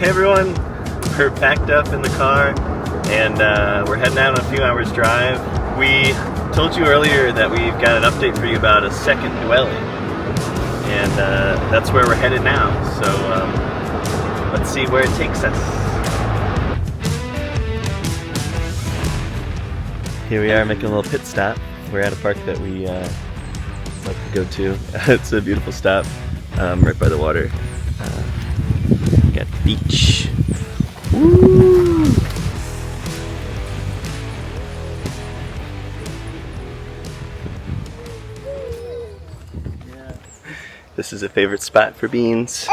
Hey everyone, we're packed up in the car and we're heading out on a few hours drive. We told you earlier that we've got an update for you about a second dwelling, and that's where we're headed now. So let's see where it takes us. Here we are making a little pit stop. We're at a park that we like to go to. It's a beautiful stop right by the water. Got the beach. Woo! Yeah. This is a favorite spot for Beans.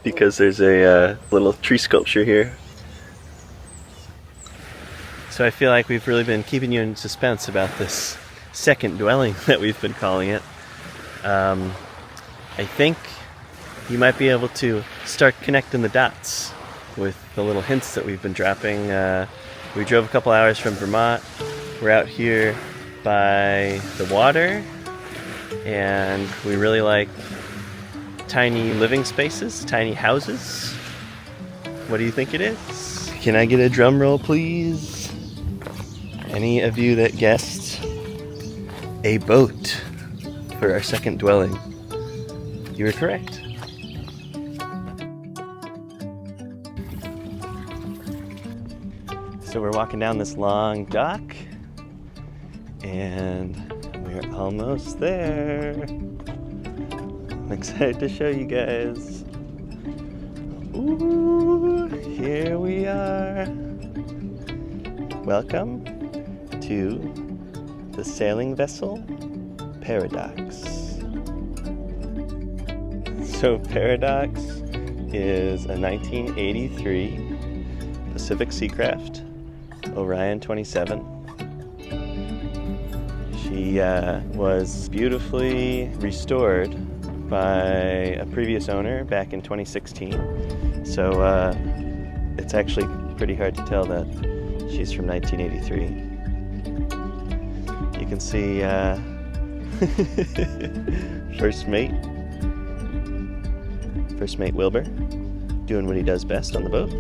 Because there's a little tree sculpture here. So I feel like we've really been keeping you in suspense about this second dwelling that we've been calling it. I think you might be able to start connecting the dots with the little hints that we've been dropping. We drove a couple hours from Vermont. We're out here by the water, and we really like tiny living spaces, tiny houses. What do you think it is? Can I get a drum roll, please? Any of you that guessed a boat for our second dwelling, you were correct. So we're walking down this long dock, and we're almost there. I'm excited to show you guys. Ooh, here we are. Welcome to the sailing vessel Paradox. So Paradox is a 1983 Pacific Seacraft Orion 27. She was beautifully restored by a previous owner back in 2016. So it's actually pretty hard to tell that she's from 1983. You can see First Mate Wilbur doing what he does best on the boat.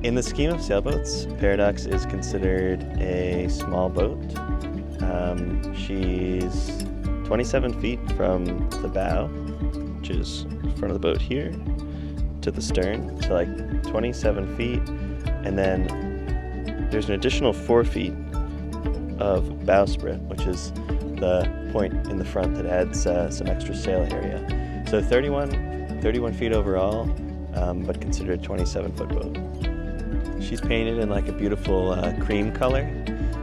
In the scheme of sailboats, Paradox is considered a small boat. She's 27 feet from the bow, which is the front of the boat here, to the stern, so like 27 feet, and then there's an additional 4 feet of bowsprit, which is the point in the front that adds some extra sail area. So 31 feet overall, but considered a 27-foot boat. She's painted in like a beautiful cream color,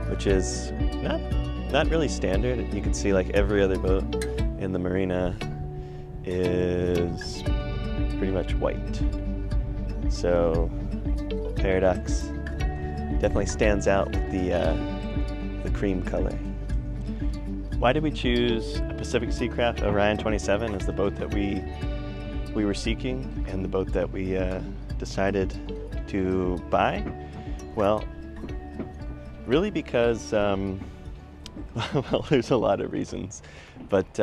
which is not really standard. You can see like every other boat in the marina is pretty much white. So Paradox definitely stands out with the cream color. Why did we choose a Pacific Seacraft Orion 27 as the boat that we were seeking and the boat that we decided to buy? Well, really because, well, there's a lot of reasons, but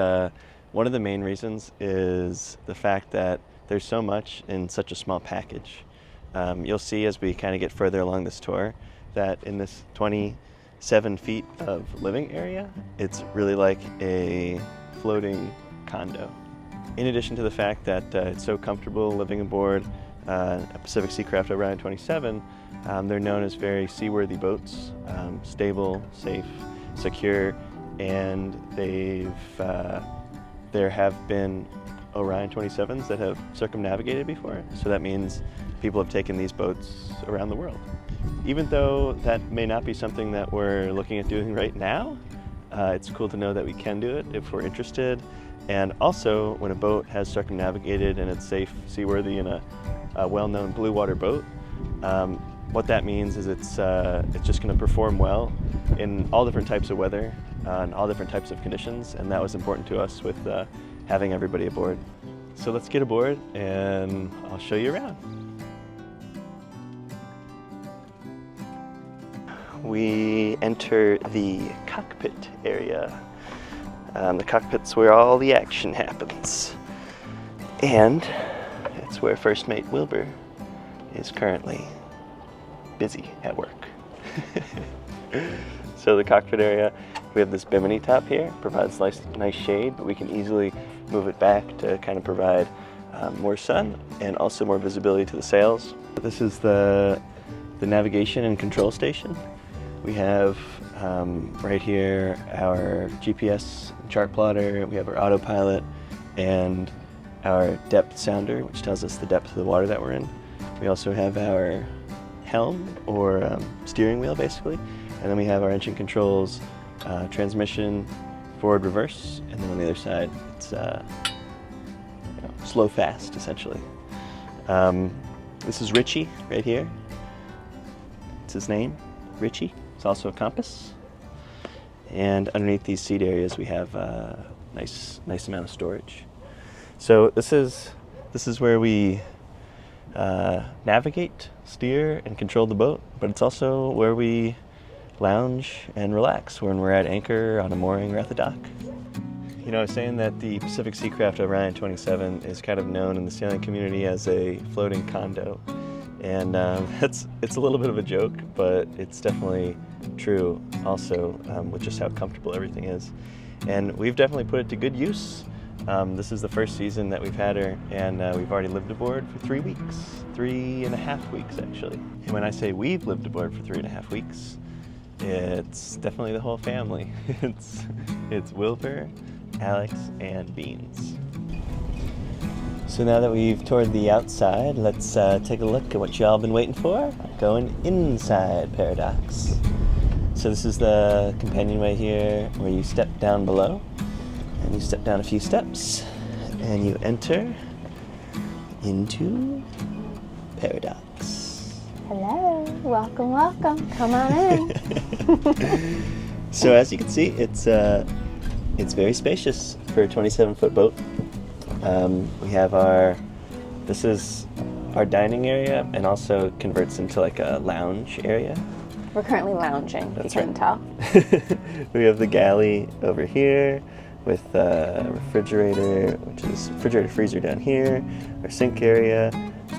one of the main reasons is the fact that there's so much in such a small package. You'll see as we kind of get further along this tour that in this 27 feet of living area, it's really like a floating condo. In addition to the fact that it's so comfortable living aboard a Pacific Seacraft Orion 27, they're known as very seaworthy boats, stable, safe, secure, and there have been Orion 27s that have circumnavigated before, so that means people have taken these boats around the world. Even though that may not be something that we're looking at doing right now, it's cool to know that we can do it if we're interested. And also, when a boat has circumnavigated and it's safe, seaworthy, in a well-known blue water boat, what that means is it's just going to perform well in all different types of weather and all different types of conditions, and that was important to us with having everybody aboard. So let's get aboard and I'll show you around. We enter the cockpit area. The cockpit's where all the action happens. And it's where First Mate Wilbur is currently busy at work. So the cockpit area, we have this bimini top here, provides nice shade, but we can easily move it back to kind of provide more sun and also more visibility to the sails. This is the navigation and control station. We have right here our GPS chart plotter, we have our autopilot, and our depth sounder, which tells us the depth of the water that we're in. We also have our helm, or steering wheel basically, and then we have our engine controls, transmission, forward, reverse, and then on the other side it's slow, fast essentially. This is Richie right here. It's his name, Richie. It's also a compass. And underneath these seat areas we have a nice amount of storage. So this is where we navigate, steer, and control the boat, but it's also where we lounge and relax when we're at anchor, on a mooring, or at the dock. You know, I was saying that the Pacific Seacraft Orion 27 is kind of known in the sailing community as a floating condo, and it's a little bit of a joke, but it's definitely true also with just how comfortable everything is. And we've definitely put it to good use. This is the first season that we've had her, and we've already lived aboard for 3 weeks. 3.5 weeks, actually. And when I say we've lived aboard for 3.5 weeks, it's definitely the whole family. It's Wilbur, Alex, and Beans. So now that we've toured the outside, let's take a look at what y'all been waiting for. Going inside Paradox. So this is the companionway here, where you step down below. And you step down a few steps, and you enter into Paradox. Hello, welcome, welcome. Come on in. So as you can see, it's very spacious for a 27-foot boat. We have this is our dining area, and also converts into like a lounge area. We're currently lounging, That's you can tell. We have the galley over here, with a refrigerator, which is refrigerator freezer down here, our sink area,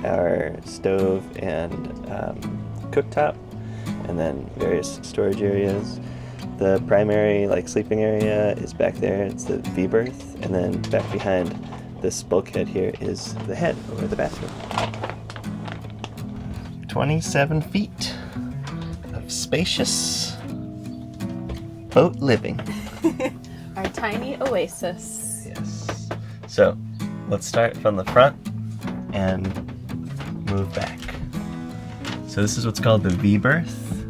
our stove and cooktop, and then various storage areas. The primary sleeping area is back there. It's the V berth, and then back behind this bulkhead here is the head, or the bathroom. 27 feet of spacious boat living. Our tiny oasis. Yes. So let's start from the front and move back. So this is what's called the V berth.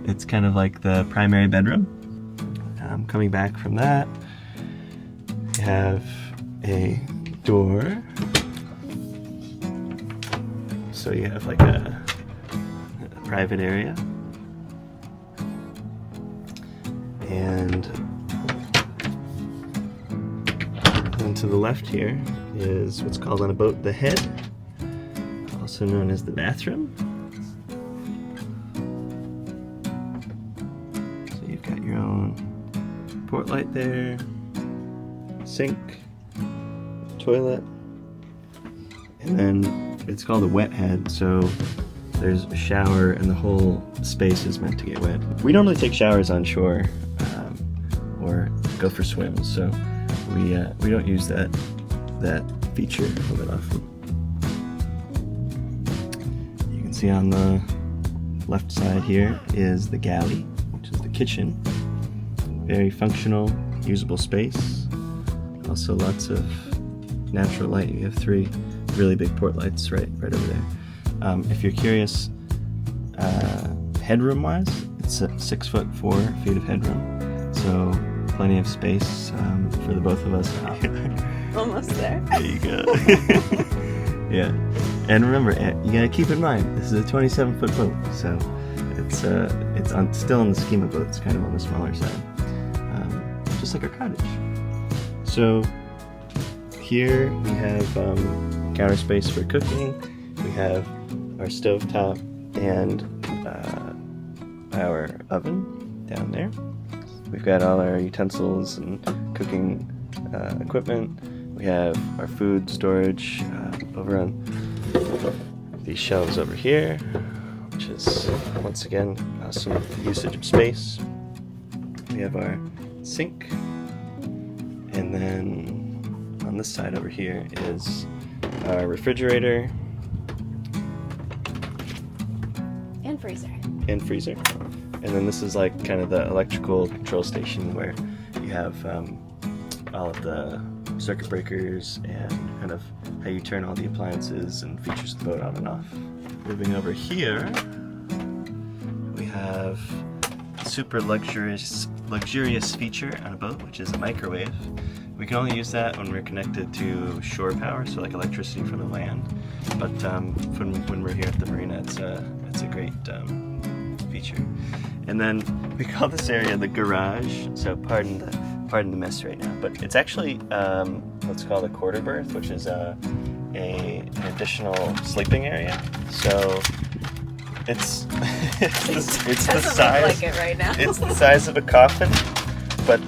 It's kind of like the primary bedroom. Coming back from that, you have a door. So you have like a private area. And to the left here is what's called on a boat the head, also known as the bathroom. So you've got your own port light there, sink, toilet, and then it's called a wet head, so there's a shower and the whole space is meant to get wet. We normally take showers on shore or go for swims, so we don't use that feature all that often. You can see on the left side here is the galley, which is the kitchen. Very functional, usable space. Also lots of natural light. You have 3 really big port lights right over there. If you're curious, headroom wise, it's 6 foot 4 feet of headroom, so plenty of space for the both of us. Almost there. There you go. Yeah, and remember, you gotta keep in mind this is a 27-foot boat, so it's still in the scheme of boats, kind of on the smaller side, just like our cottage. So here we have counter space for cooking. We have our stovetop and our oven down there. We've got all our utensils and cooking equipment, We have our food storage over on these shelves over here, which is once again some usage of space. We have our sink, and then on this side over here is our refrigerator And freezer. and freezer. And then this is like kind of the electrical control station where you have all of the circuit breakers and kind of how you turn all the appliances and features of the boat on and off. Moving over here, we have a super luxurious feature on a boat, which is a microwave. We can only use that when we're connected to shore power, so like electricity from the land. But when we're here at the marina, it's a great feature. And then we call this area the garage. So pardon the mess right now, but it's actually what's called a quarter berth, which is an additional sleeping area. So it's the size. Like it right now. It's the size of a coffin, but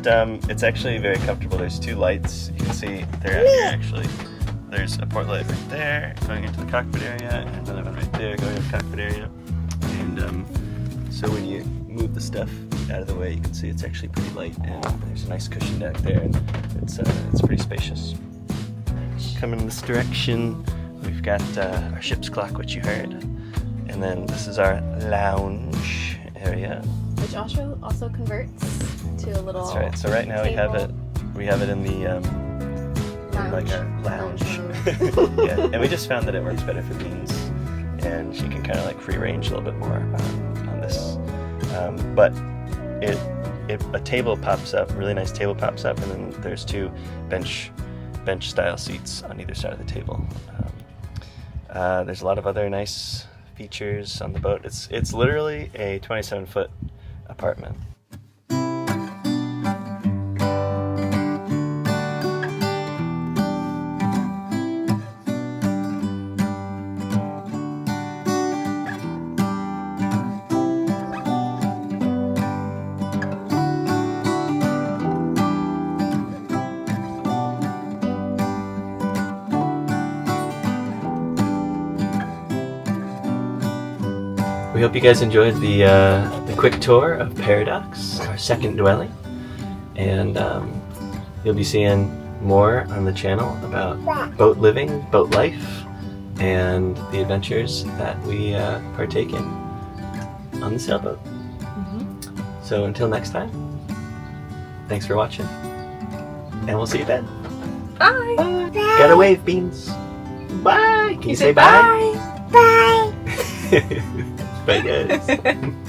it's actually very comfortable. There's two lights. You can see they're out here actually. There's a port light right there going into the cockpit area, and another one right there going into the cockpit area. And so when you move the stuff out of the way, you can see it's actually pretty light, and there's a nice cushion deck there, and it's pretty spacious. Coming this direction, we've got our ship's clock, which you heard, and then this is our lounge area, Which also converts to a little. That's right. So right now we have it in the in like a lounge. Yeah, and we just found that it works better for Beans, and she can kind of like free range a little bit more on this. But a table pops up, a really nice table pops up, and then there's two bench style seats on either side of the table. There's a lot of other nice features on the boat. It's literally a 27-foot apartment. We hope you guys enjoyed the quick tour of Paradox, our second dwelling, and you'll be seeing more on the channel about boat living, boat life, and the adventures that we partake in on the sailboat. Mm-hmm. So until next time, thanks for watching, and we'll see you then. Bye. Gotta wave, Beans. Bye. Can you say bye? Bye. Bye, guys.